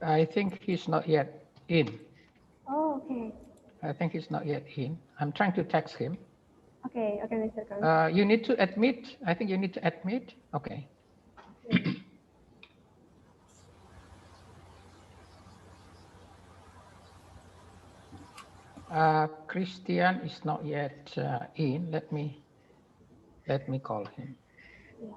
I think he's not yet in. Oh, okay. I think he's not yet in. I'm trying to text him. Okay, okay, Mr. Kang. You need to admit. I think you need to admit. Okay. Christian is not yet in. Let me call him. Yeah.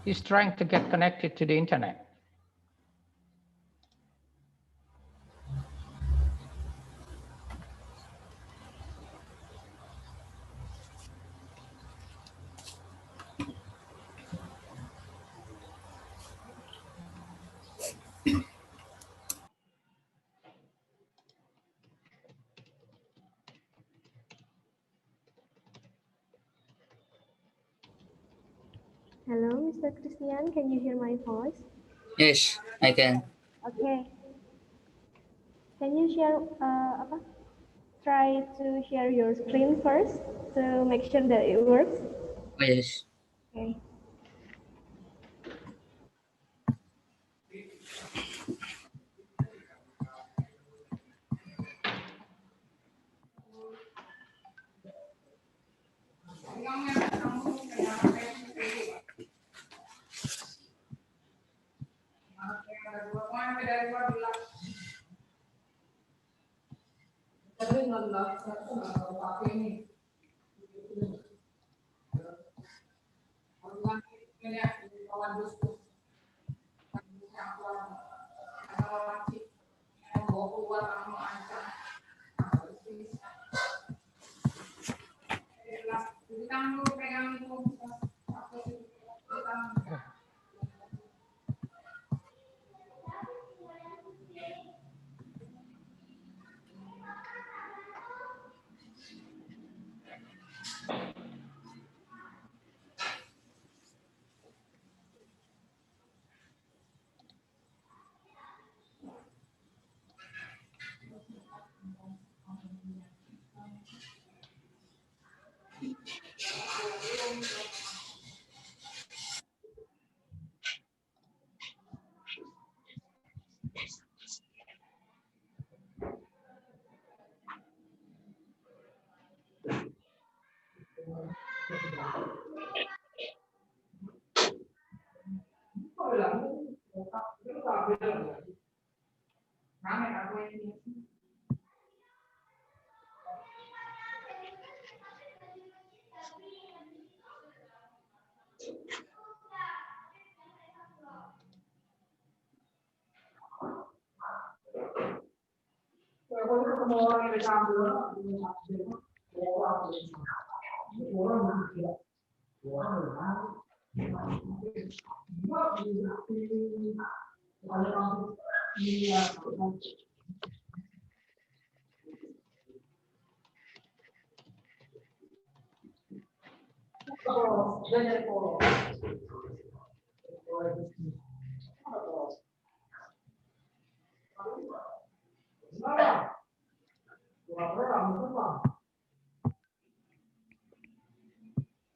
He's trying to get connected to the internet. Hello, Mr. Christian. Can you hear my voice? Yes, I can. Okay. Can you share try to share your screen first to make sure that it works? Oh, yes. Okay.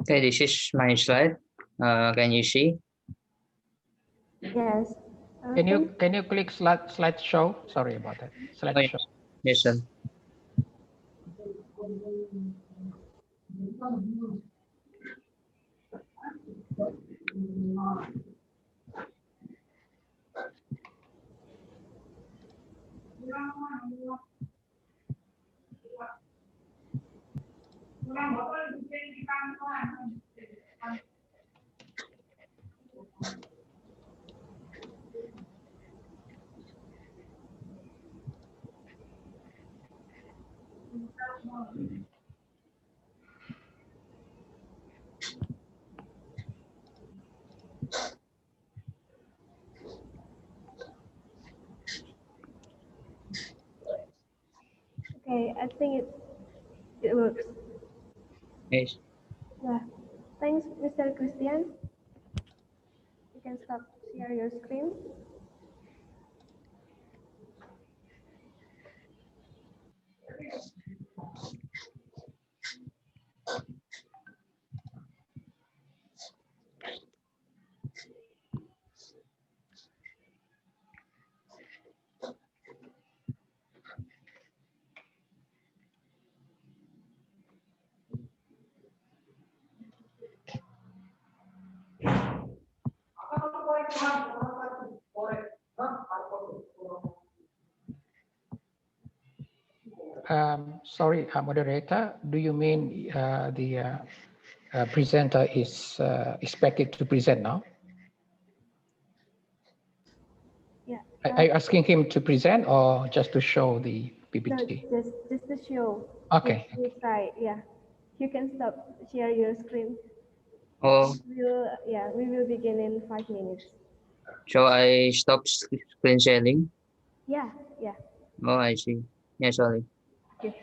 Okay, this is my slide. Can you see? Yes. Can you click slideshow? Sorry about that. Slideshow. Yes, sir. Okay, I think it works. Yes. Yeah. Thanks, Mr. Christian. You can stop share your screen. Sorry, moderator, do you mean the presenter is expected to present now? Yeah. Are you asking him to present or just to show the No, PPT? just to show. Okay. You try. Yeah. You can stop share your screen. Oh, We will begin in 5 minutes. so I stop screen sharing. Yeah. Oh, I see. Yeah, sorry. Okay.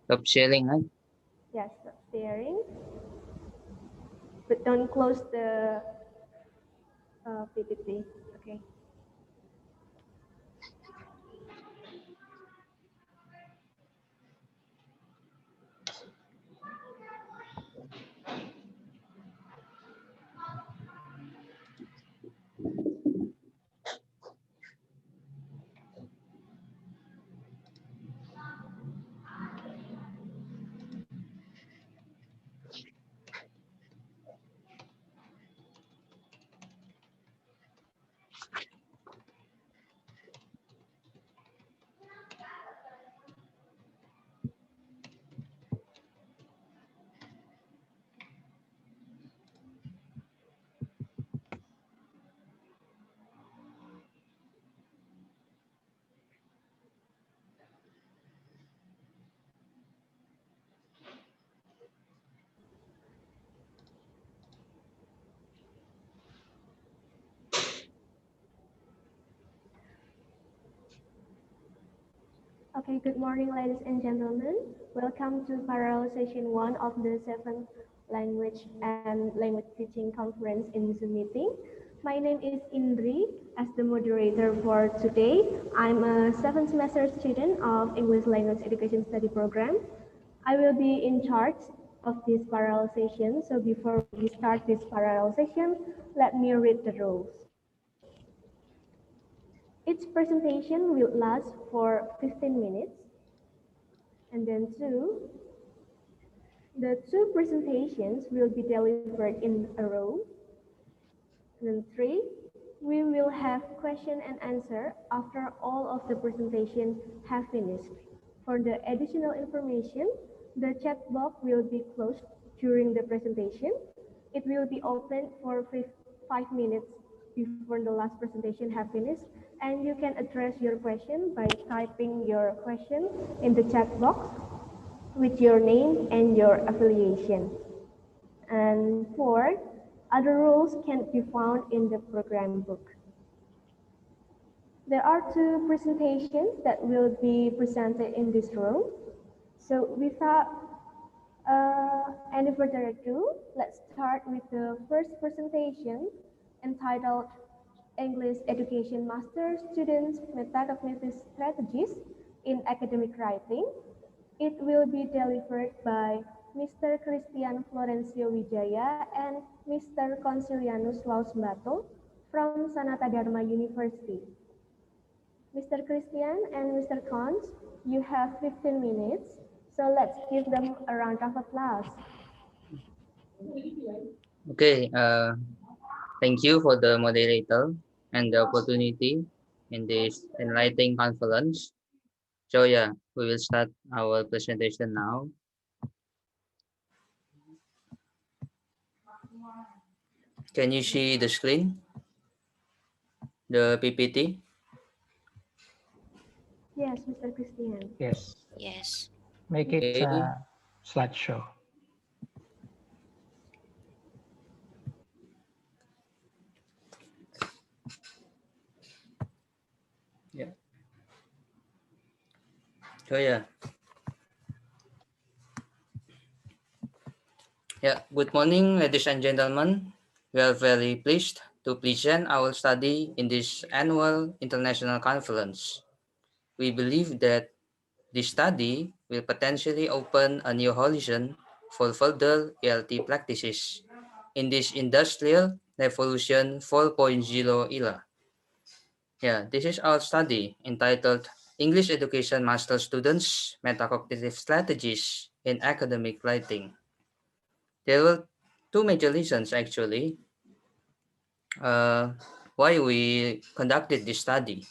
Stop sharing, right? Yeah, stop sharing. But don't close the PPT. Okay. Okay, good morning, ladies and gentlemen. Welcome to parallel session 1 of the 7th Language and Language Teaching Conference in Zoom meeting. My name is Indri. As the moderator for today, I'm a 7th semester student of English Language Education Study Program. I will be in charge of this parallel session. So before we start this parallel session, let me read the rules. Each presentation will last for 15 minutes. And then the two presentations will be delivered in a row. And then 3, we will have question and answer after all of the presentations have finished. For the additional information, the chat box will be closed during the presentation. It will be open for 5 minutes before the last presentation have finished, and you can address your question by typing your question in the chat box with your name and your affiliation. And 4, other rules can be found in the program book. There are 2 presentations that will be presented in this room. So without any further ado, let's start with the first presentation entitled English Education Master Students Metacognitive Strategies in Academic Writing. It will be delivered by Mr. Christian Florencio Wijaya and Mr. Consilianus Lausbato from Sanata Dharma University. Mr. Christian and Mr. Cons, you have 15 minutes, so let's give them a round of applause. Okay. Thank you for the moderator and the opportunity in this enlightening conference. So yeah, we will start our presentation now. Can you see the screen? The PPT? Yes, Mr. Christian. Yes. Yes. Make it Okay. slideshow. Yeah. So yeah. Yeah. Good morning, ladies and gentlemen. We are very pleased to present our study in this annual international conference. We believe that this study will potentially open a new horizon for further ELT practices in this Industrial Revolution 4.0 era. Yeah, this is our study entitled English Education Master Students Metacognitive Strategies in Academic Writing. There were two major reasons actually why we conducted this study.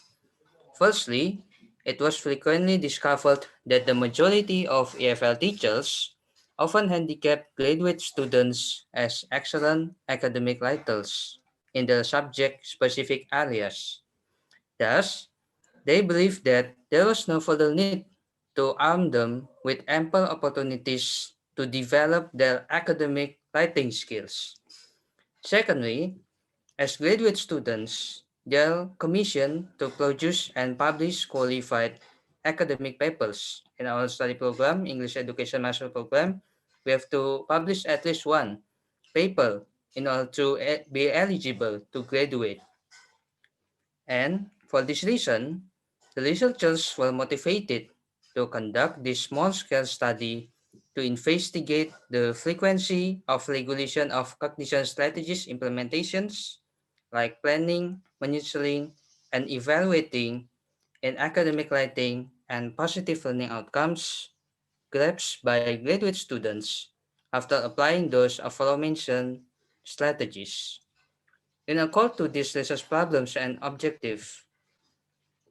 Firstly, it was frequently discovered that the majority of EFL teachers often handicapped graduate students as excellent academic writers in their subject-specific areas. Thus, they believed that there was no further need to arm them with ample opportunities to develop their academic writing skills. Secondly, as graduate students, they are commissioned to produce and publish qualified academic papers. In our study program, English Education Master Program, we have to publish at least one paper in order to be eligible to graduate. And for this reason, the researchers were motivated to conduct this small-scale study to investigate the frequency of regulation of cognition strategies implementations like planning, monitoring, and evaluating in academic writing and positive learning outcomes grasped by graduate students after applying those aforementioned strategies. In accord to these research problems and objectives,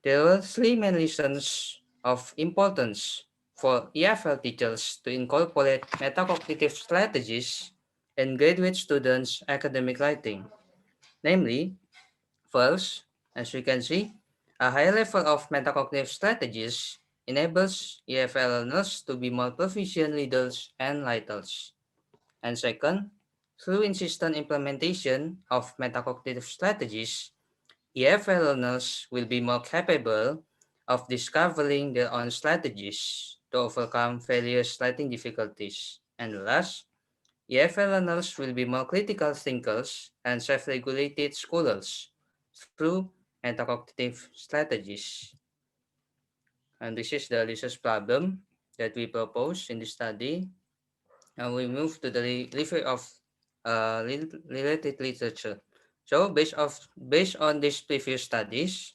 there were three main reasons of importance for EFL teachers to incorporate metacognitive strategies in graduate students' academic writing. Namely, first, as we can see, a high level of metacognitive strategies enables EFL learners to be more proficient leaders and writers. And second, through insistent implementation of metacognitive strategies, EFL learners will be more capable of discovering their own strategies to overcome various writing difficulties. And last, EFL learners will be more critical thinkers and self-regulated scholars through metacognitive strategies. And this is the research problem that we propose in the study. Now we move to the review of related literature. So based on these previous studies,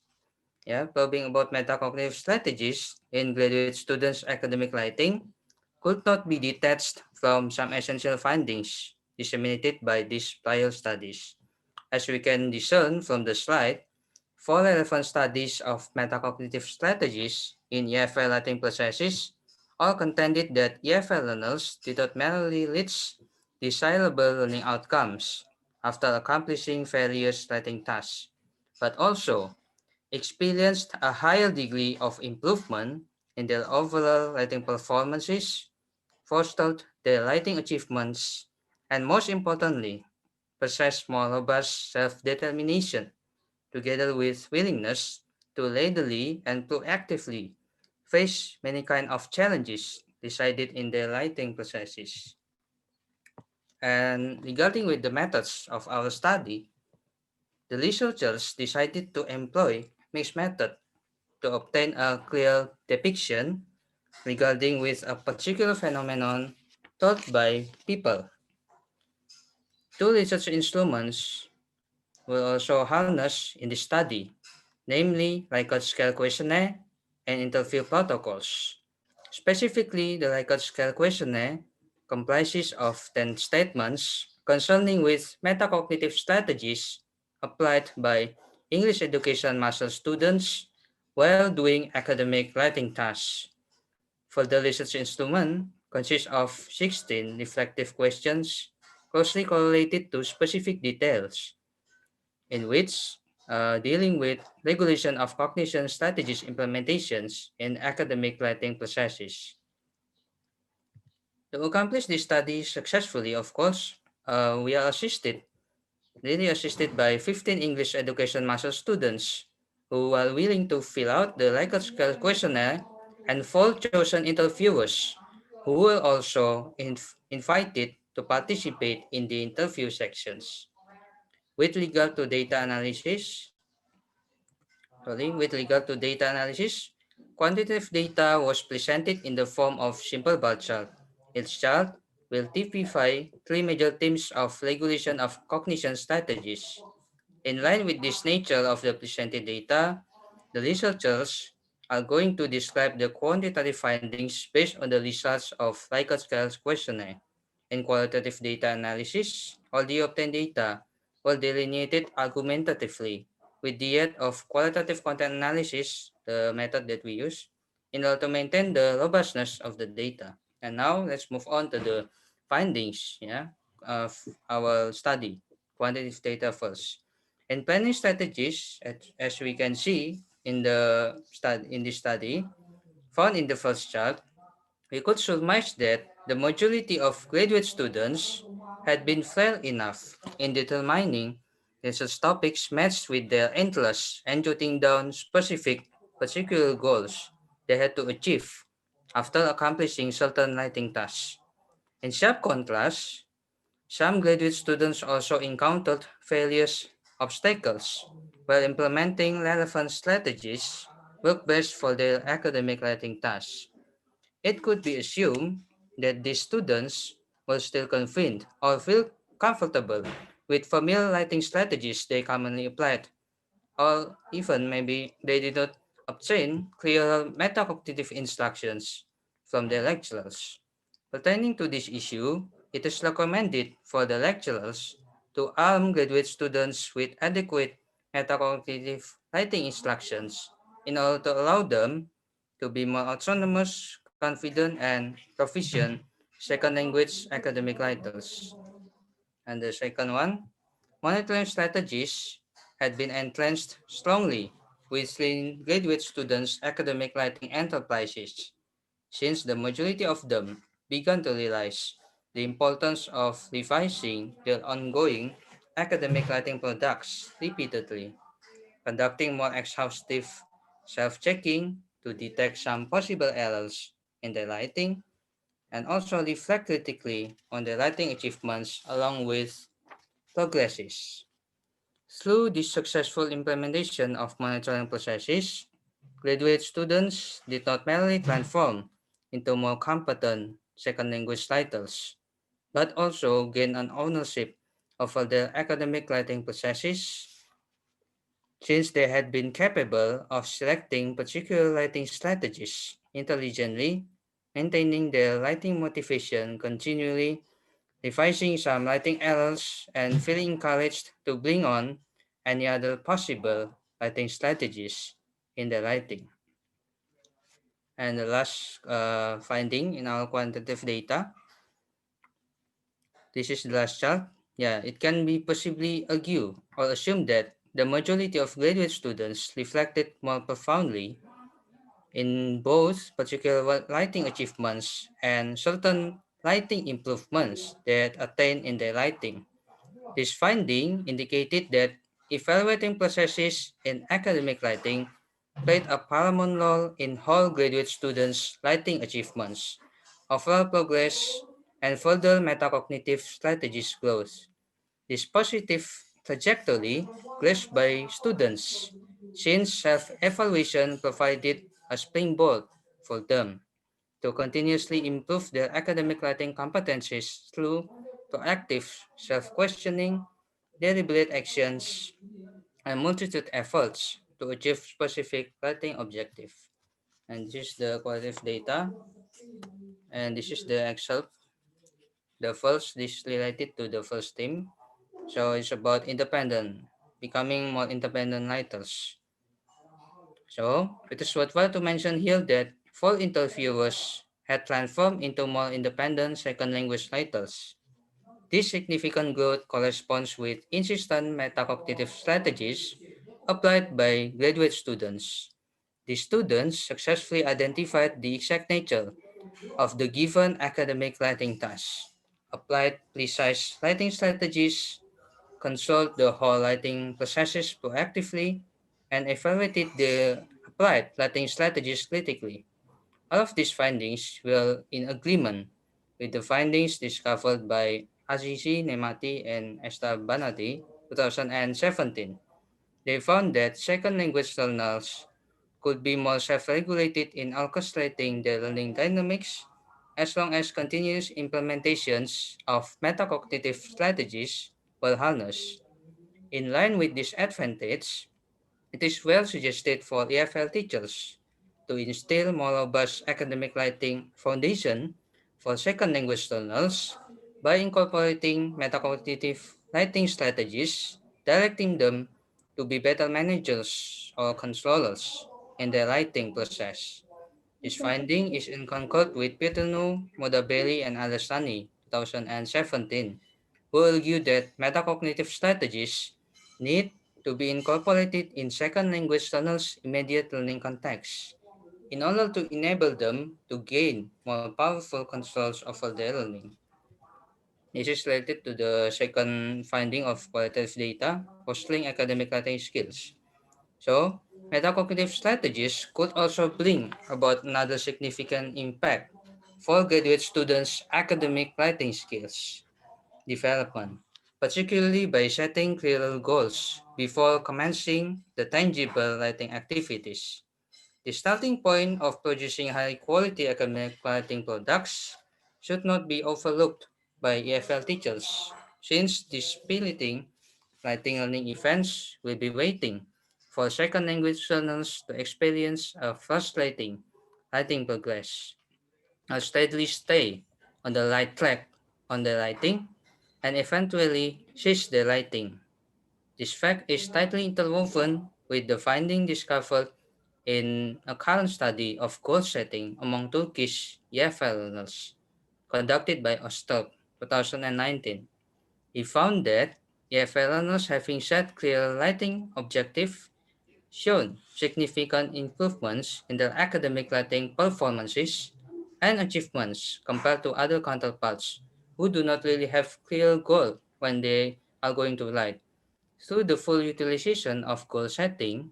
probing about metacognitive strategies in graduate students' academic writing could not be detached from some essential findings disseminated by these prior studies. As we can discern from the slide, four relevant studies of metacognitive strategies in EFL writing processes all contended that EFL learners did not merely reach desirable learning outcomes after accomplishing various writing tasks, but also experienced a higher degree of improvement in their overall writing performances, fostered their writing achievements, and most importantly, possessed more robust self-determination, together with willingness to readily and proactively face many kind of challenges decided in their writing processes. And regarding with the methods of our study, the researchers decided to employ mixed method to obtain a clear depiction regarding with a particular phenomenon taught by people. Two research instruments were also harnessed in the study, namely Likert scale questionnaire and interview protocols. Specifically, the Likert scale questionnaire comprises of 10 statements concerning with metacognitive strategies applied by English education master students while doing academic writing tasks. For the research instrument consists of 16 reflective questions closely correlated to specific details in which dealing with regulation of cognition strategies implementations in academic writing processes. To accomplish this study successfully, of course, we are really assisted by 15 English education master students who are willing to fill out the Likert scale questionnaire and 4 chosen interviewers who were also invited to participate in the interview sections. With regard to data analysis, quantitative data was presented in the form of simple bar chart. Each chart will typify three major themes of regulation of cognition strategies. In line with this nature of the presented data, the researchers are going to describe the quantitative findings based on the results of Likert scale questionnaire. In qualitative data analysis, all the obtained data were delineated argumentatively with the aid of qualitative content analysis the method that we use, in order to maintain the robustness of the data. And now let's move on to the findings, yeah, of our study, quantitative data first. In planning strategies, as we can see in this study, found in the first chart, we could surmise that the majority of graduate students had been fair enough in determining research topics matched with their interests and jotting down specific particular goals they had to achieve after accomplishing certain writing tasks. In sharp contrast, some graduate students also encountered various obstacles while implementing relevant strategies work best for their academic writing tasks. It could be assumed that these students will still confined or feel comfortable with familiar writing strategies they commonly applied, or even maybe they did not obtain clear metacognitive instructions from their lecturers. Pertaining to this issue, it is recommended for the lecturers to arm graduate students with adequate metacognitive writing instructions in order to allow them to be more autonomous, confident, and proficient second language academic writers. And the second one, monitoring strategies had been entrenched strongly within graduate students' academic writing enterprises, since the majority of them began to realize the importance of revising their ongoing academic writing products repeatedly, conducting more exhaustive self-checking to detect some possible errors in their writing, and also reflect critically on their writing achievements along with progresses. Through this successful implementation of monitoring processes, graduate students did not merely transform into more competent second language writers, but also gain an ownership over their academic writing processes, since they had been capable of selecting particular writing strategies intelligently, maintaining their writing motivation continually, revising some writing errors, and feeling encouraged to bring on any other possible writing strategies in their writing. And the last finding in our quantitative data, this is the last chart. Yeah, it can be possibly argued or assumed that the majority of graduate students reflected more profoundly in both particular writing achievements and certain writing improvements that attained in their writing. This finding indicated that evaluating processes in academic writing played a paramount role in whole graduate students' writing achievements, overall progress, and further metacognitive strategies growth. This positive trajectory grasped by students, since self-evaluation provided a springboard for them to continuously improve their academic writing competencies through proactive self-questioning, deliberate actions, and multitude efforts to achieve specific writing objective. And this is the qualitative data, and this is the excerpt. The first, this is related to the first theme. So it's about independent, becoming more independent writers. So it is worthwhile to mention here that four interviewers had transformed into more independent second language writers. This significant growth corresponds with insistent metacognitive strategies applied by graduate students. The students successfully identified the exact nature of the given academic writing task, applied precise writing strategies, consult the whole writing processes proactively, and evaluated the applied writing strategies critically. All of these findings were in agreement with the findings discovered by Azizi Nemati and Esther Banati 2017. They found that second language learners could be more self-regulated in orchestrating their learning dynamics as long as continuous implementations of metacognitive strategies were harnessed. In line with this advantage, it is well suggested for EFL teachers to instill more robust academic writing foundation for second language learners by incorporating metacognitive writing strategies, directing them to be better managers or controllers in the writing process. This finding is in concord with Peterno, Modabelli, and Alessani, 2017, who argue that metacognitive strategies need to be incorporated in second language learners' immediate learning context in order to enable them to gain more powerful controls over their learning. This is related to the second finding of qualitative data, fostering academic writing skills. So, metacognitive strategies could also bring about another significant impact for graduate students' academic writing skills development, particularly by setting clearer goals before commencing the tangible writing activities. The starting point of producing high-quality academic writing products should not be overlooked by EFL teachers, since these piloting writing learning events will be waiting for second language learners to experience a frustrating writing progress, a steadily stay on the right track on the writing, and eventually cease the writing. This fact is tightly interwoven with the finding discovered in a current study of goal setting among Turkish EFL learners conducted by Ostok 2019. He found that EFL learners having set clear writing objectives shown significant improvements in their academic writing performances and achievements compared to other counterparts who do not really have clear goal when they are going to write. Through the full utilization of goal setting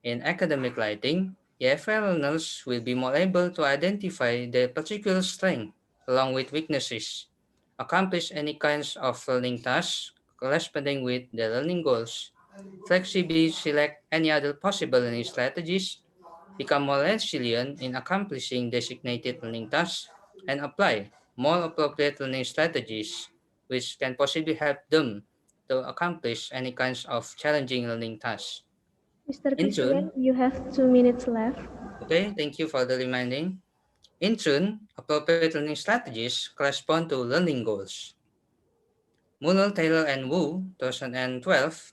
in academic writing, EFL learners will be more able to identify their particular strength along with weaknesses, accomplish any kinds of learning tasks corresponding with their learning goals, flexibly select any other possible learning strategies, become more resilient in accomplishing designated learning tasks, and apply more appropriate learning strategies which can possibly help them to accomplish any kinds of challenging learning tasks. Mr. In Christian, June, you have 2 minutes left. okay, thank you for the reminding. In June, appropriate learning strategies correspond to learning goals. Muller, Taylor, and Wu, 2012,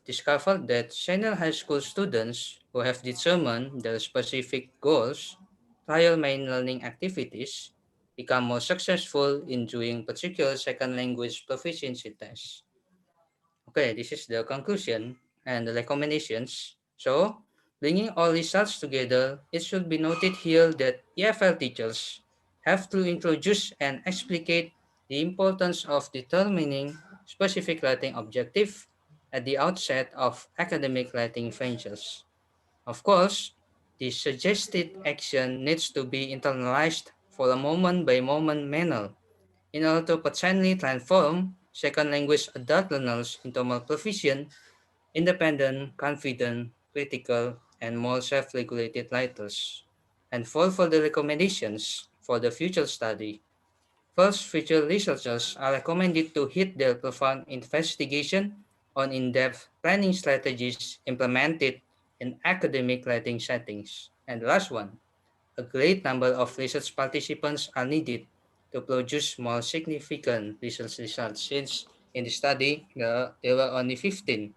discovered that senior high school students who have determined their specific goals, prior main learning activities, become more successful in doing particular second language proficiency tests. Okay, this is the conclusion and the recommendations. So, bringing all results together, it should be noted here that EFL teachers have to introduce and explicate the importance of determining specific writing objective at the outset of academic writing ventures. Of course, the suggested action needs to be internalized for a moment-by-moment manner in order to potentially transform second language adult learners into more proficient, independent, confident, critical, and more self-regulated writers. And for further recommendations for the future study, first, future researchers are recommended to hit their profound investigation on in-depth planning strategies implemented in academic writing settings. And the last one, a great number of research participants are needed to produce more significant research results since in the study there were only 15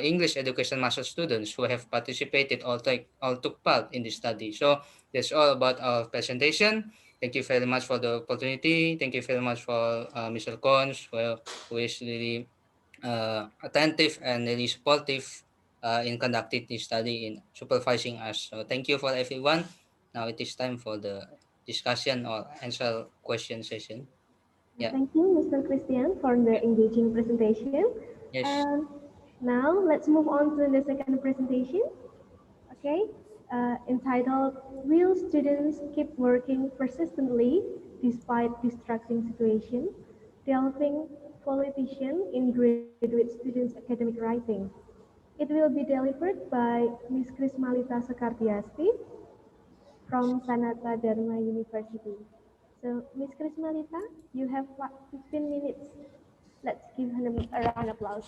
English education master students who have participated or took part in the study. So that's all about our presentation. Thank you very much for the opportunity. Thank you very much for Mr. Cons, who is really attentive and really supportive in conducting this study in supervising us. So thank you for everyone. Now it is time for the discussion or answer question session. Yeah. Thank you, Mr. Christian, for the Yeah. engaging presentation. Yes. And now let's move on to the second presentation. Okay, entitled "Will Students Keep Working Persistently Despite Distracting Situations?" Delving Politician in Graduate Students Academic Writing. It will be delivered by Ms. Krismalita Sekartiasti from Sanata Dharma University. So, Ms. Krismalita, you have 15 minutes. Let's give her a round of applause.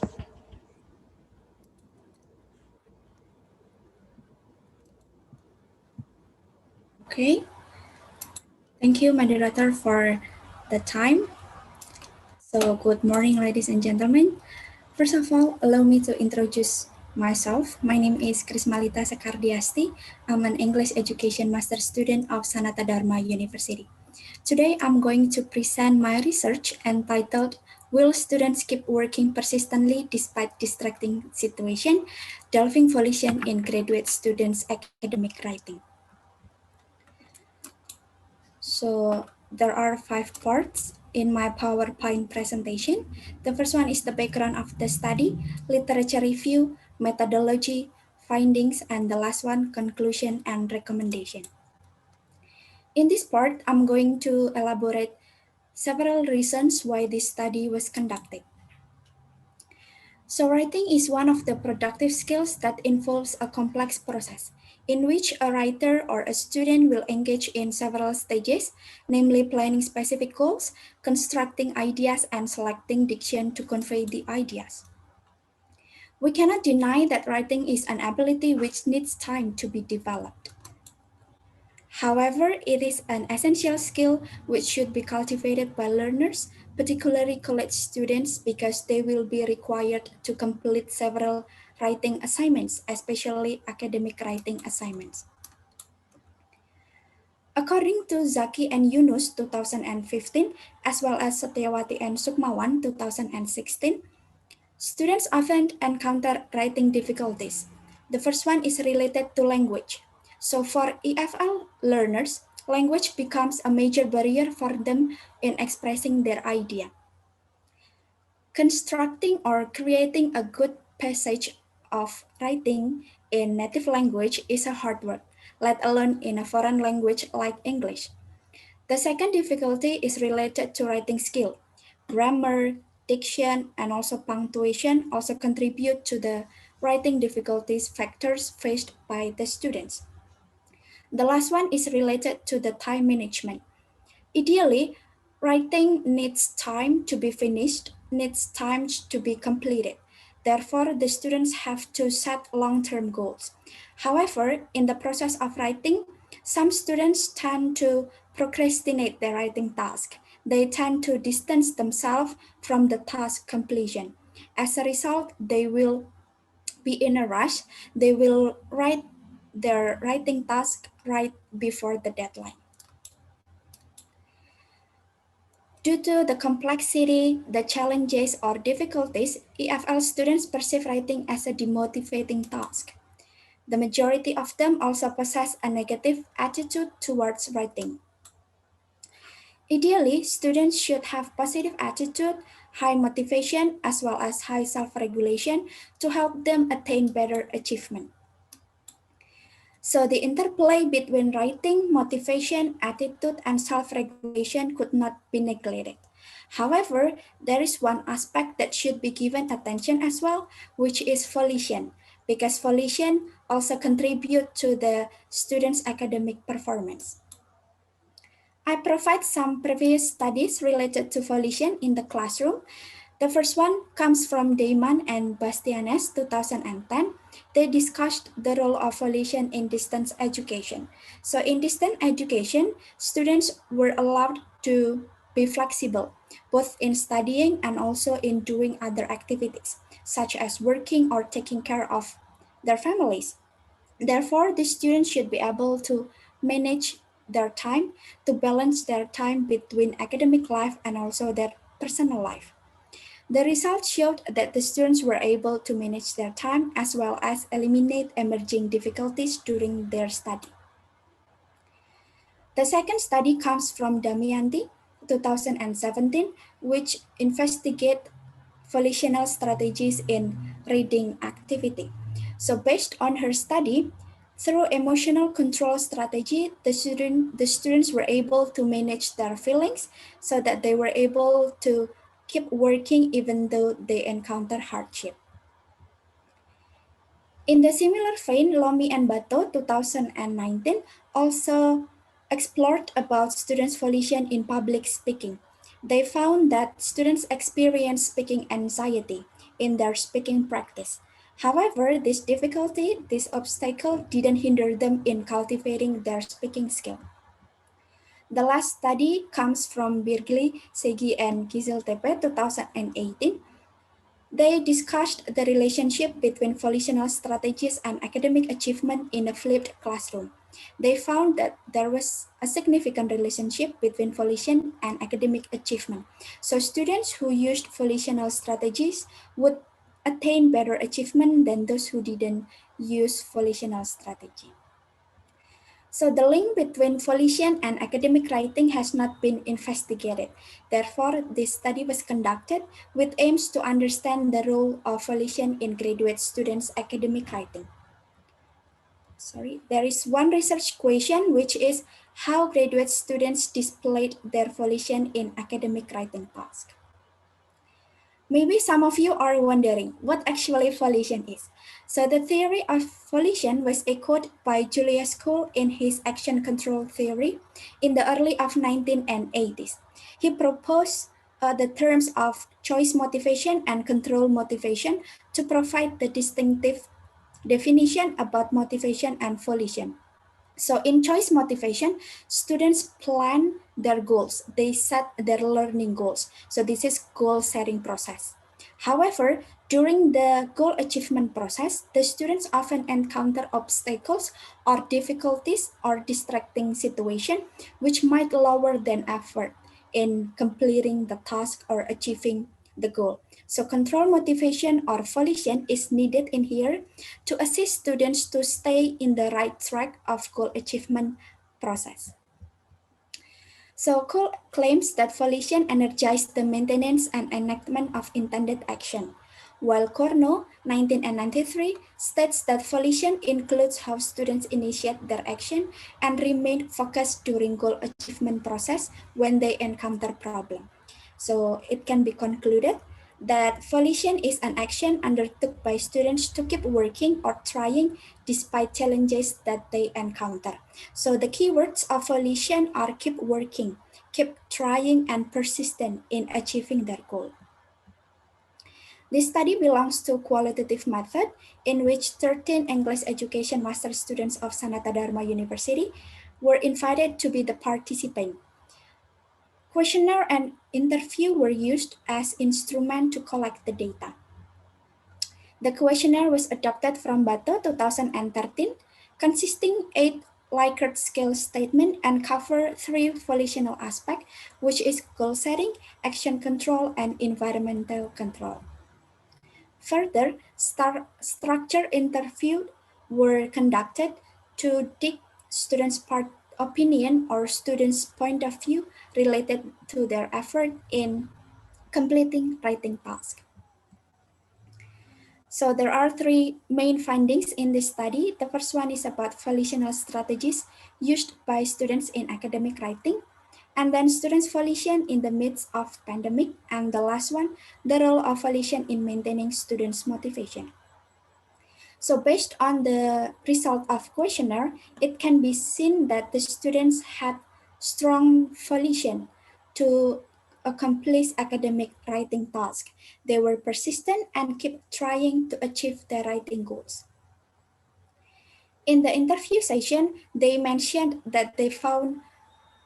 Okay, thank you, moderator, for the time. So, good morning, ladies and gentlemen. First of all, allow me to introduce myself. My name is Krismalita Sekardiasti. I'm an English Education Master student of Sanata Dharma University. Today, I'm going to present my research entitled Will Students Keep Working Persistently Despite Distracting Situation? Delving Volition in Graduate Students' Academic Writing. So there are 5 parts in my PowerPoint presentation. The first one is the background of the study, literature review, methodology, findings, and the last one, conclusion and recommendation. In this part, I'm going to elaborate several reasons why this study was conducted. So writing is one of the productive skills that involves a complex process in which a writer or a student will engage in several stages, namely planning specific goals, constructing ideas, and selecting diction to convey the ideas. We cannot deny that writing is an ability which needs time to be developed. However, it is an essential skill which should be cultivated by learners, particularly college students, because they will be required to complete several writing assignments, especially academic writing assignments. According to Zaki and Yunus 2015, as well as Setiawati and Sukmawan 2016, students often encounter writing difficulties. The first one is related to language. So for EFL learners, language becomes a major barrier for them in expressing their idea. Constructing or creating a good passage of writing in native language is a hard work, let alone in a foreign language like English. The second difficulty is related to writing skill. Grammar, diction, and also punctuation also contribute to the writing difficulties factors faced by the students. The last one is related to the time management. Ideally, writing needs time to be finished, needs time to be completed. Therefore, the students have to set long-term goals. However, in the process of writing, some students tend to procrastinate their writing task. They tend to distance themselves from the task completion. As a result, they will be in a rush. They will write their writing task right before the deadline. Due to the complexity, the challenges, or difficulties, EFL students perceive writing as a demotivating task. The majority of them also possess a negative attitude towards writing. Ideally, students should have positive attitude, high motivation, as well as high self-regulation to help them attain better achievement. So the interplay between writing, motivation, attitude, and self-regulation could not be neglected. However, there is one aspect that should be given attention as well, which is volition, because volition also contributes to the students' academic performance. I provide some previous studies related to volition in the classroom. The first one comes from Dayman and Bastianes 2010. They discussed the role of volition in distance education. So in distance education, students were allowed to be flexible, both in studying and also in doing other activities, such as working or taking care of their families. Therefore, the students should be able to manage their time, to balance their time between academic life and also their personal life. The results showed that the students were able to manage their time as well as eliminate emerging difficulties during their study. The second study comes from Damayanti, 2017, which investigate volitional strategies in reading activity. So based on her study, through emotional control strategy, the students were able to manage their feelings so that they were able to keep working even though they encounter hardship. In the similar vein, Lomi and Bato 2019 also explored about students' volition in public speaking. They found that students experience speaking anxiety in their speaking practice. However, this difficulty, this obstacle didn't hinder them in cultivating their speaking skill. The last study comes from Birgli, Segi, and Gizel Tepe 2018. They discussed the relationship between volitional strategies and academic achievement in a flipped classroom. They found that there was a significant relationship between volition and academic achievement. So students who used volitional strategies would attain better achievement than those who didn't use volitional strategy. So the link between volition and academic writing has not been investigated. Therefore, this study was conducted with aims to understand the role of volition in graduate students' academic writing. There is one research question, which is how graduate students displayed their volition in academic writing tasks. Maybe some of you are wondering what actually volition is. So the theory of volition was echoed by Julius School in his action control theory in the early of 1980s. He proposed the terms of choice motivation and control motivation to provide the distinctive definition about motivation and volition. So in choice motivation, students plan their goals. They set their learning goals. So this is goal setting process. However, during the goal achievement process, the students often encounter obstacles or difficulties or distracting situation, which might lower their effort in completing the task or achieving the goal. So control motivation or volition is needed in here to assist students to stay in the right track of goal achievement process. So Cole claims that volition energized the maintenance and enactment of intended action, while Corno, 1993, states that volition includes how students initiate their action and remain focused during goal achievement process when they encounter problem. So it can be concluded that volition is an action undertook by students to keep working or trying despite challenges that they encounter. So the keywords of volition are keep working, keep trying, and persistent in achieving their goal. This study belongs to qualitative method in which 13 English education master students of Sanata Dharma University were invited to be the participant. Questionnaire and interview were used as instrument to collect the data. The questionnaire was adopted from Bato 2013, consisting 8 Likert scale statements and cover 3 volitional aspects, which is goal setting, action control, and environmental control. Further, structured interviews were conducted to dig students' opinion or students' point of view related to their effort in completing writing tasks. So there are 3 main findings in this study. The first one is about volitional strategies used by students in academic writing, and then students' volition in the midst of pandemic, and the last one, the role of volition in maintaining students' motivation. So based on the result of questionnaire, it can be seen that the students had strong volition to accomplish academic writing tasks. They were persistent and kept trying to achieve their writing goals. In the interview session, they mentioned that they found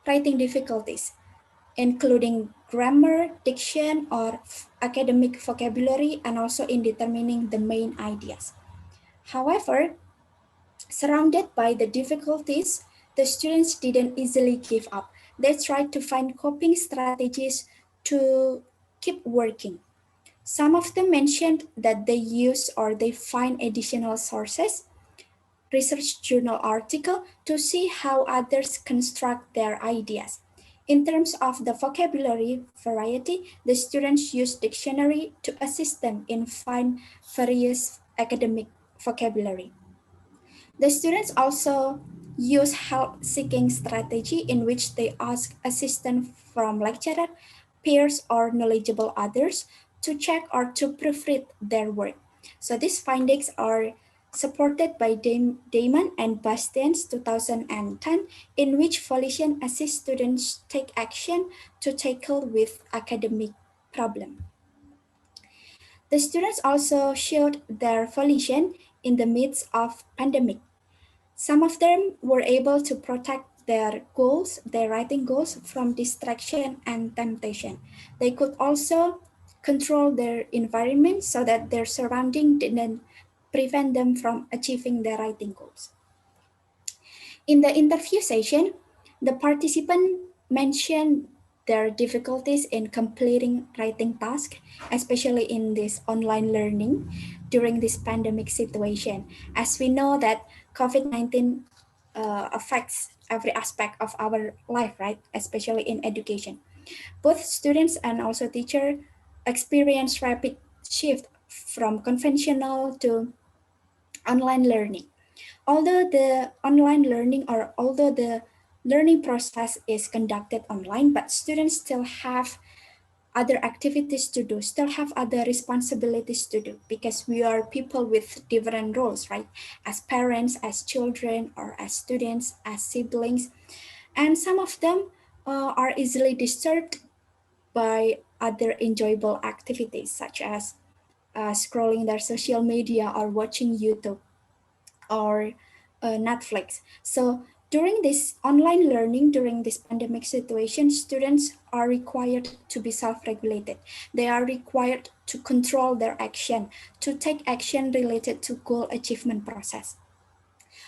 writing difficulties, including grammar, diction, or academic vocabulary, and also in determining the main ideas. However, surrounded by the difficulties, the students didn't easily give up. They tried to find coping strategies to keep working. Some of them mentioned that they use or they find additional sources, research journal article to see how others construct their ideas. In terms of the vocabulary variety, the students use dictionary to assist them in find various academic vocabulary. The students also use help-seeking strategy in which they ask assistance from lecturer, peers, or knowledgeable others to check or to proofread their work. So these findings are supported by Damon and Bastian's 2010, in which volition assists students take action to tackle with academic problem. The students also showed their volition in the midst of pandemic. Some of them were able to protect their goals, their writing goals, from distraction and temptation. They could also control their environment so that their surrounding didn't prevent them from achieving their writing goals. In the interview session, the participant mentioned their difficulties in completing writing tasks, especially in this online learning during this pandemic situation. As we know that COVID-19 affects every aspect of our life, right? Especially in education. Both students and also teacher experience rapid shift from conventional to online learning. Although the learning process is conducted online, but students still have other activities to do, still have other responsibilities to do, because we are people with different roles, right? As parents, as children, or as students, as siblings. And some of them are easily disturbed by other enjoyable activities, such as scrolling their social media or watching YouTube or Netflix. So during this online learning, during this pandemic situation, students are required to be self-regulated. They are required to control their action, to take action related to goal achievement process.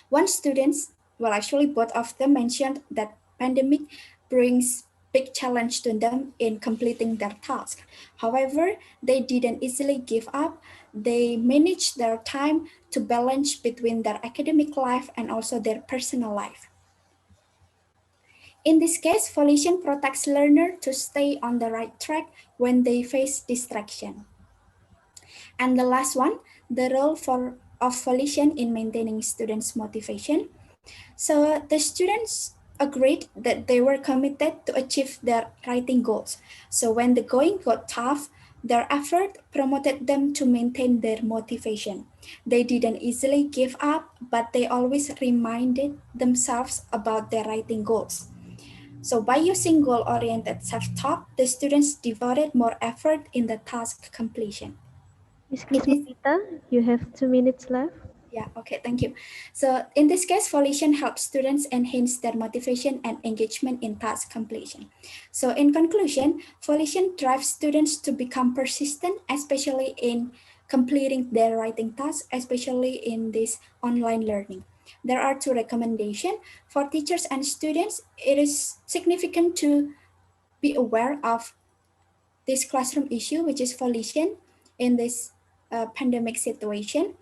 One students, well, actually both of them mentioned that pandemic brings big challenge to them in completing their task. However, they didn't easily give up. They managed their time to balance between their academic life and also their personal life. In this case, Volition protects learners to stay on the right track when they face distraction. And the last one, the role of Volition in maintaining students' motivation. So the students agreed that they were committed to achieve their writing goals. So when the going got tough, their effort promoted them to maintain their motivation. They didn't easily give up, but they always reminded themselves about their writing goals. So by using goal-oriented self-talk, the students devoted more effort in the task completion. Miss In this Krismalita, you have 2 minutes left. Yeah, okay, thank you. So in this case, Volition helps students enhance their motivation and engagement in task completion. So in conclusion, Volition drives students to become persistent, especially in completing their writing tasks, especially in this online learning. There are 2 recommendations. For teachers and students, it is significant to be aware of this classroom issue, which is Volition in this pandemic situation.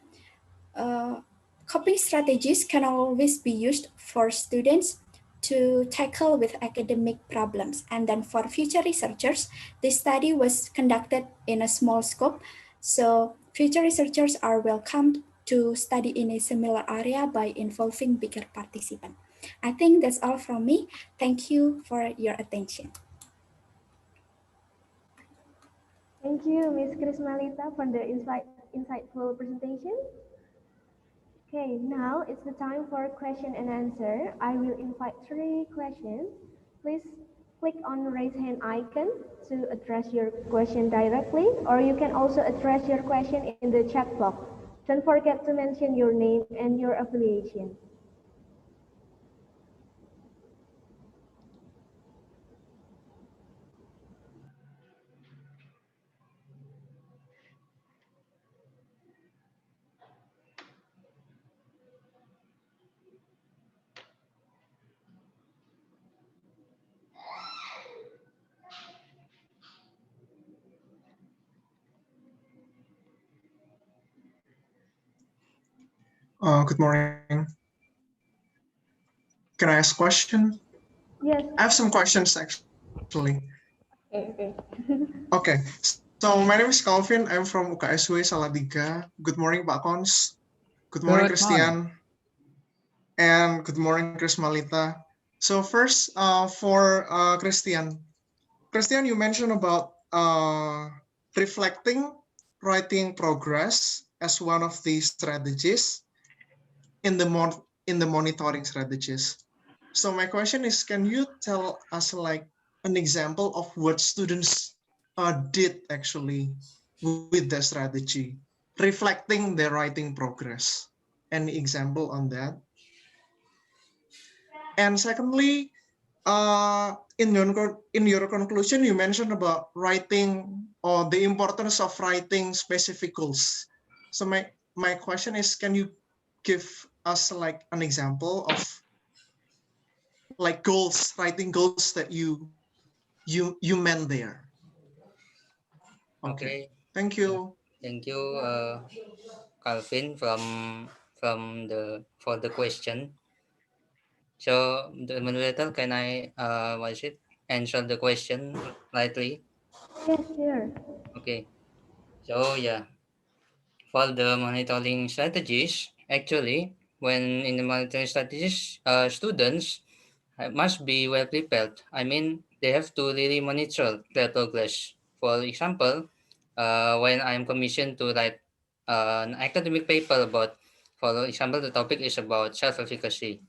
uh, Coping strategies can always be used for students to tackle with academic problems. And then for future researchers, this study was conducted in a small scope. So future researchers are welcomed to study in a similar area by involving bigger participants. I think that's all from me. Thank you for your attention. Thank you, Miss Krismalita, for the insightful presentation. Okay, now it's the time for question and answer. I will invite 3 questions. Please click on the raise hand icon to address your question directly, or you can also address your question in the chat box. Don't forget to mention your name and your affiliation. Good morning. Can I ask a question? Yes. I have some questions actually. Okay. Okay, so my name is Calvin. I'm from UKSW Salatiga. Good morning, Pak Kons. Good morning, Good morning. Christian. And good morning, Chris Malita. So first, for Christian. Christian, you mentioned about reflecting writing progress as one of the strategies in the monitoring strategies. So my question is, can you tell us like an example of what students did actually with the strategy, reflecting their writing progress? Any example on that? And secondly, in your conclusion, you mentioned about writing or the importance of writing specific goals. So my question is, can you give us like an example of like goals, writing goals that you meant there? Okay, Okay. thank Yeah. you. Thank you, Calvin, from for the question. So the moderator, can I what is it? Answer the question lightly? Yes, sure. Okay. So yeah, for the monitoring strategies, actually, when in the monitoring strategies, students must be well prepared. I mean, they have to really monitor their progress. For example, when I'm commissioned to write an academic paper about, for example, the topic is about self-efficacy.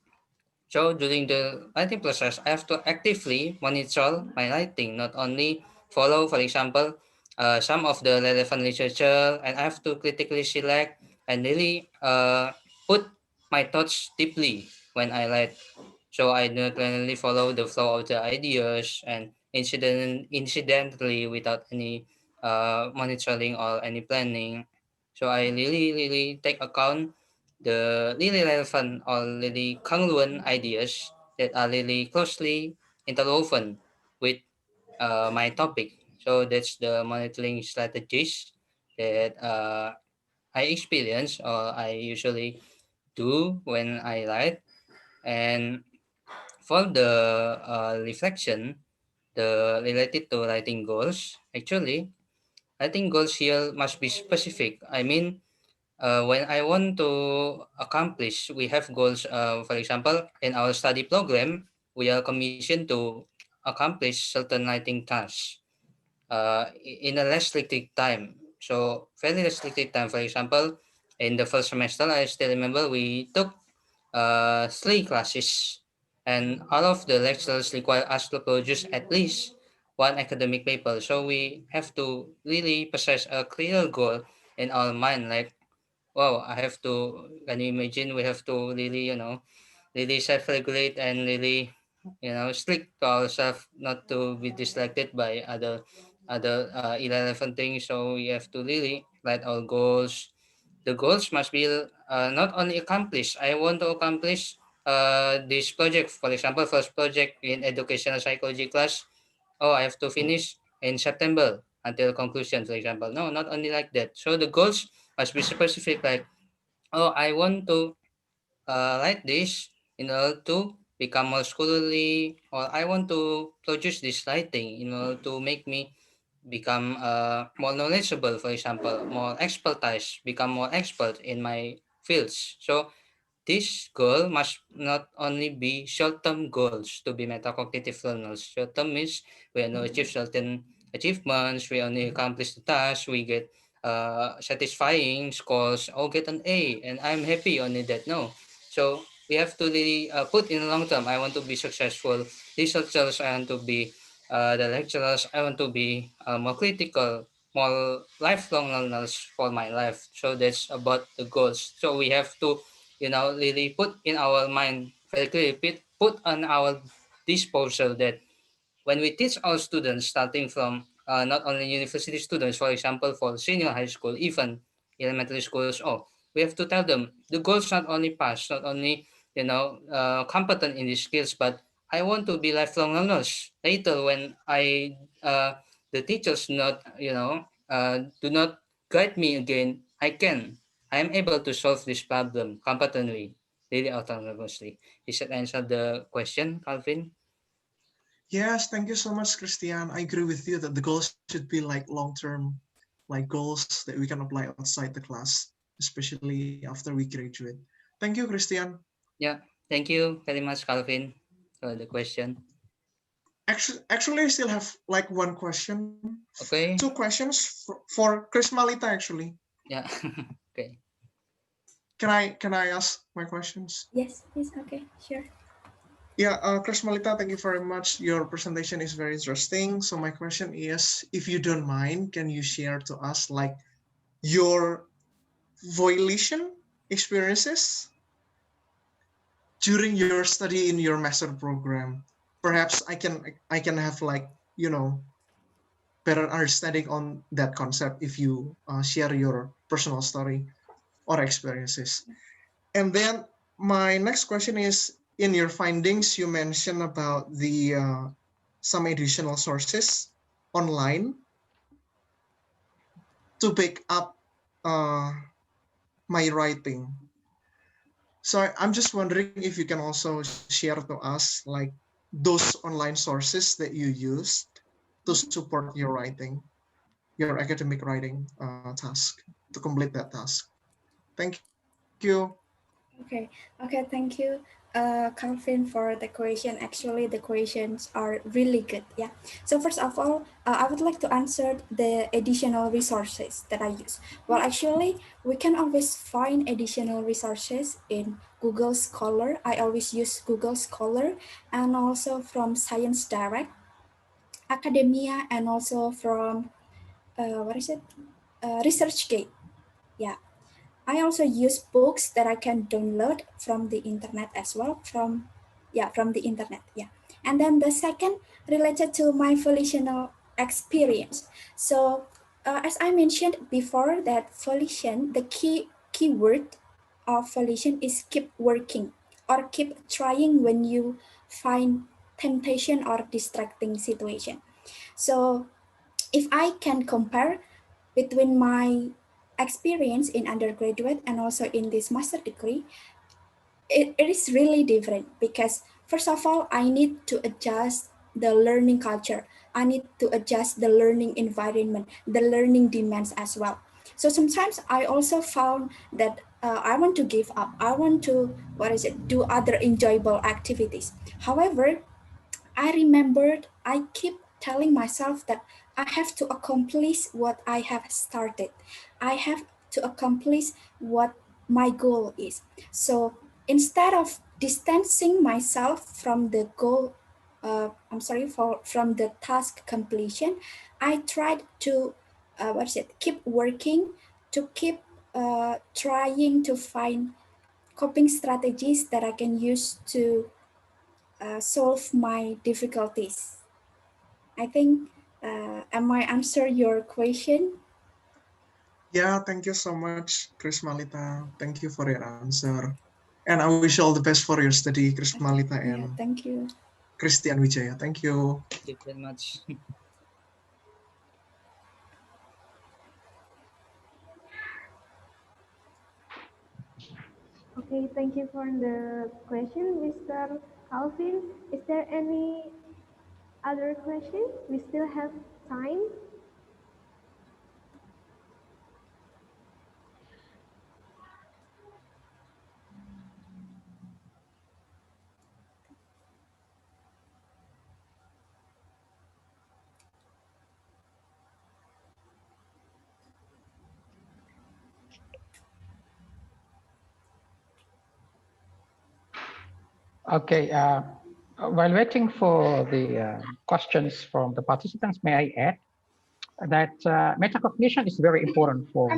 So during the writing process, I have to actively monitor my writing, not only follow, for example, some of the relevant literature, and I have to critically select and really put my thoughts deeply when I write. So I not only follow the flow of the ideas and incidentally without any monitoring or any planning. So I really take account the really relevant or really congruent ideas that are really closely interwoven with my topic. So that's the monitoring strategies that I experience or I usually do when I write. And for the reflection, the related to writing goals, actually, writing goals here must be specific. I mean, when I want to accomplish, we have goals. For example, in our study program, we are commissioned to accomplish certain writing tasks in a restricted time. So very restricted time. For example, in the first semester, I still remember we took 3 classes, and all of the lecturers require us to produce at least one academic paper. So we have to really possess a clear goal in our mind, like, wow, I have to, can you imagine, we have to really, really self-regulate and really, strict to ourselves not to be distracted by other irrelevant things. So we have to really write our goals. The goals must be not only accomplished. I want to accomplish this project. For example, first project in educational psychology class. Oh, I have to finish in September until conclusion, for example. No, not only like that. So the goals must be specific, like, oh, I want to write this in order to become more scholarly, or I want to produce this writing in order to make me become more knowledgeable, for example, more expertise, become more expert in my fields. So this goal must not only be short-term goals to be metacognitive learners. Short-term means we only achieve certain achievements, we only accomplish the task, we get satisfying scores, or get an A, and I'm happy only that. No. So we have to really put in the long term. I want to be successful researchers. I want to be the lecturers. I want to be more critical, more lifelong learners for my life. So that's about the goals. So we have to really put in our mind very clearly, put on our disposal that when we teach our students, starting from not only university students, for example, for senior high school, even elementary schools, oh, we have to tell them the goals not only pass, not only competent in these skills, but I want to be lifelong learners. Later, when the teachers not do not guide me again, I am able to solve this problem competently, really autonomously. Is that answer the question, Calvin? Yes, thank you so much, Christian. I agree with you that the goals should be like long-term, like goals that we can apply outside the class, especially after we graduate. Thank you, Christian. Yeah, thank you very much, Calvin, for the question. Actually, I still have like one question, two Okay, questions for Chris Malita. Actually, yeah, okay. can I ask my questions? Yes, yes, okay, sure. Yeah, Chris Malita, thank you very much. Your presentation is very interesting. So my question is, if you don't mind, can you share to us like your volition experiences during your study in your master program? perhaps I can have like, you know, better understanding on that concept if you share your personal story or experiences. And then my next question is, in your findings, you mentioned about the some additional sources online to pick up my writing. So I'm just wondering if you can also share to us like those online sources that you used to support your writing, your academic writing task, to complete that task. Thank you. Okay, thank you, Calvin, for the question. Actually, the questions are really good. Yeah. So first of all, I would like to answer the additional resources that I use. Well, actually, we can always find additional resources in Google Scholar. I always use Google Scholar, and also from Science Direct, Academia, and also from what is it? ResearchGate. Yeah. I also use books that I can download from the internet as well, from the internet. Yeah. And then the second, related to my volitional experience. So as I mentioned before, that volition, the keyword of volition is keep working or keep trying when you find temptation or distracting situation. So if I can compare between my experience in undergraduate and also in this master degree, it is really different because first of all, I need to adjust the learning culture. I need to adjust the learning environment, the learning demands as well. So sometimes I also found that I want to give up. I want to, do other enjoyable activities. However, I remembered I keep telling myself that I have to accomplish what I have started. I have to accomplish what my goal is. So instead of distancing myself from the goal, from the task completion, I tried to, keep working, to keep trying to find coping strategies that I can use to solve my difficulties. I think, am I answer your question? Yeah, thank you so much, Chris Malita. Thank you for your answer. And I wish you all the best for your study, Chris Malita Yeah, and thank you. Christian Wijaya. Thank you. Thank you very much. Okay, thank you for the question, Mr. Calvin. Is there any other question? We still have time. Okay. While waiting for the questions from the participants, may I add that metacognition is very important for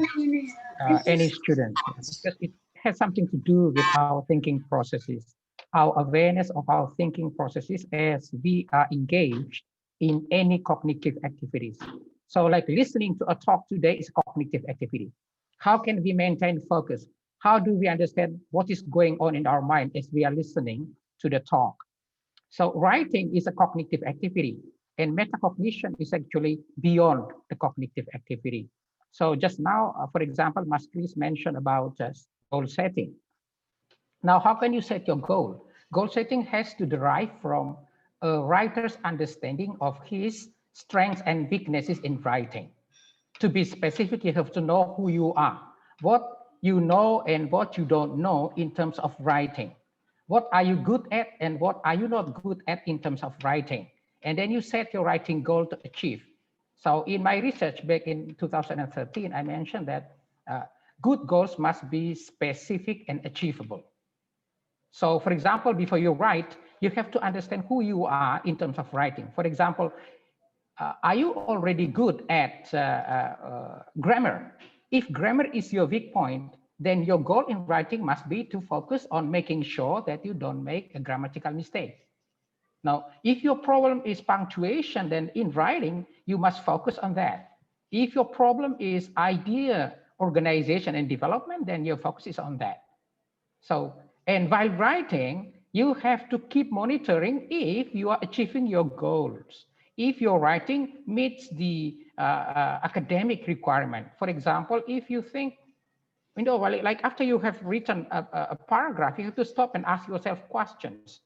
any student, because it has something to do with our thinking processes, our awareness of our thinking processes as we are engaged in any cognitive activities. So like listening to a talk today is a cognitive activity. How can we maintain focus? How do we understand what is going on in our mind as we are listening to the talk? So writing is a cognitive activity, and metacognition is actually beyond the cognitive activity. So just now, for example, Mas Chris mentioned about goal setting. Now, how can you set your goal? Goal setting has to derive from a writer's understanding of his strengths and weaknesses in writing. To be specific, you have to know who you are, what you know and what you don't know in terms of writing. What are you good at and what are you not good at in terms of writing? And then you set your writing goal to achieve. So in my research back in 2013, I mentioned that good goals must be specific and achievable. So for example, before you write, you have to understand who you are in terms of writing. For example, are you already good at grammar? If grammar is your weak point, then your goal in writing must be to focus on making sure that you don't make a grammatical mistake. Now, if your problem is punctuation, then in writing, you must focus on that. If your problem is idea organization and development, then your focus is on that. So, and while writing, you have to keep monitoring if you are achieving your goals. If your writing meets the academic requirement. For example, if you think, like after you have written a paragraph, you have to stop and ask yourself questions.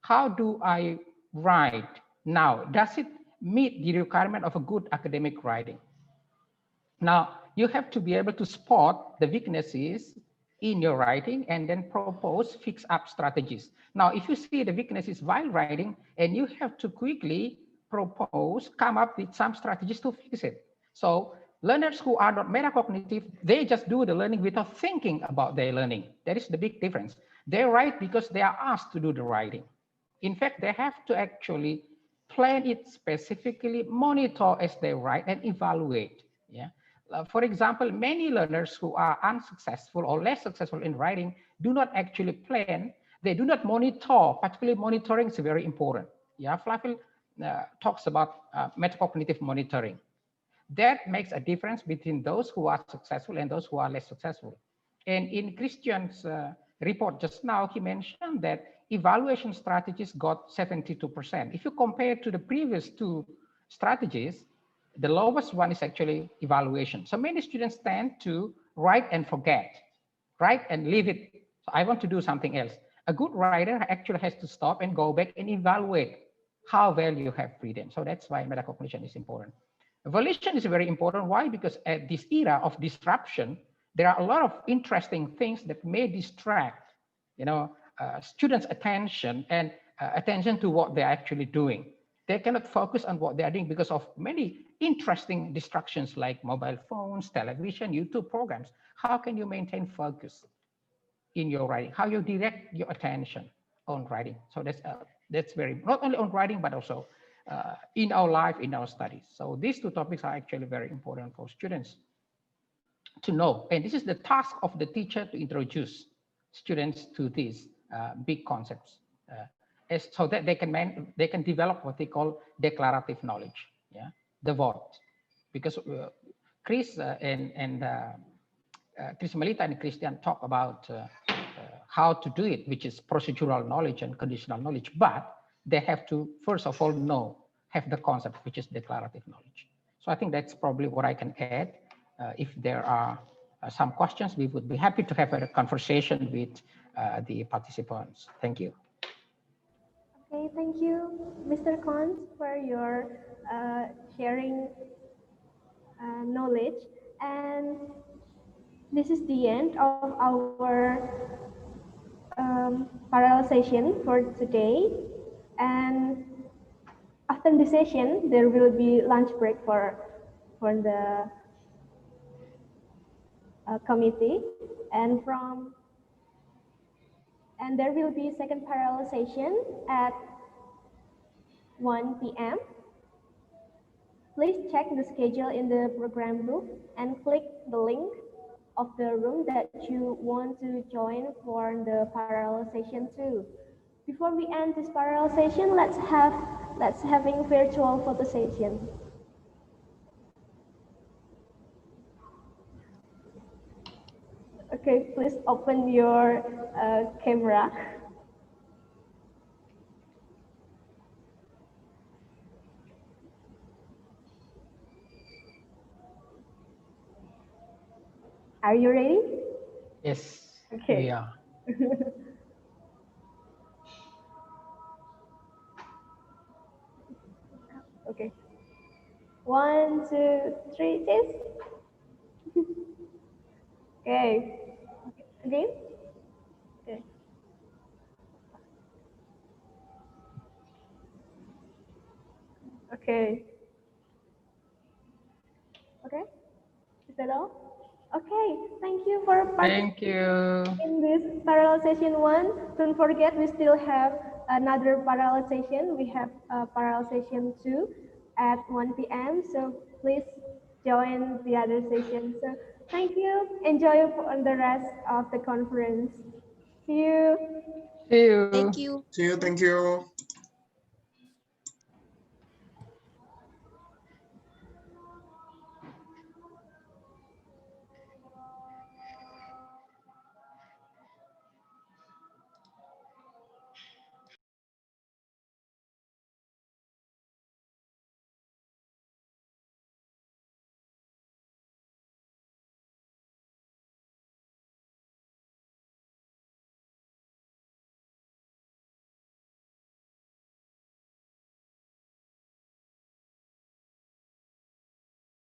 How do I write now? Does it meet the requirement of a good academic writing? Now, you have to be able to spot the weaknesses in your writing and then propose fix up strategies. Now, if you see the weaknesses while writing, and you have to quickly propose, come up with some strategies to fix it. So learners who are not metacognitive, they just do the learning without thinking about their learning. That is the big difference. They write because they are asked to do the writing. In fact, they have to actually plan it specifically, monitor as they write, and evaluate. Yeah. For example, many learners who are unsuccessful or less successful in writing do not actually plan. They do not monitor. Particularly, monitoring is very important. Yeah, Flaville talks about metacognitive monitoring. That makes a difference between those who are successful and those who are less successful. And in Christian's report just now, he mentioned that evaluation strategies got 72%. If you compare to the previous two strategies, the lowest one is actually evaluation. So many students tend to write and forget, write and leave it. So I want to do something else. A good writer actually has to stop and go back and evaluate how well you have written. So that's why metacognition is important. Volition is very important. Why? Because at this era of disruption, there are a lot of interesting things that may distract, students' attention and attention to what they're actually doing. They cannot focus on what they are doing because of many interesting distractions like mobile phones, television, YouTube programs. How can you maintain focus in your writing? How you direct your attention on writing? So that's very, not only on writing, but also in our life, in our studies. So these two topics are actually very important for students to know. And this is the task of the teacher to introduce students to these big concepts, so that they can develop what they call declarative knowledge, the vote. Because Chris and Chris Melita and Christian talk about how to do it, which is procedural knowledge and conditional knowledge, but they have to, first of all, have the concept, which is declarative knowledge. So I think that's probably what I can add. If there are some questions, we would be happy to have a conversation with the participants. Thank you. Okay, thank you, Mr. Kons, for your sharing knowledge. And this is the end of our parallel session for today. And after the session, there will be lunch break for the committee, and there will be second parallel session at 1 p.m. Please check the schedule in the program book and click the link of the room that you want to join for the parallel session 2. Before we end this parallel session, let's having virtual photo session. Okay, please open your camera. Are you ready? Yes. Okay. We are. Okay. 1, 2, 3, cheers. Okay. Again? Okay. Okay. Okay. Is that all? Okay. Thank you for participating in this parallel session 1. Don't forget, we still have another parallel session. We have parallel session 2 at 1 p.m. So please join the other session. So thank you. Enjoy on the rest of the conference. See you. See you. Thank you. See you. Thank you.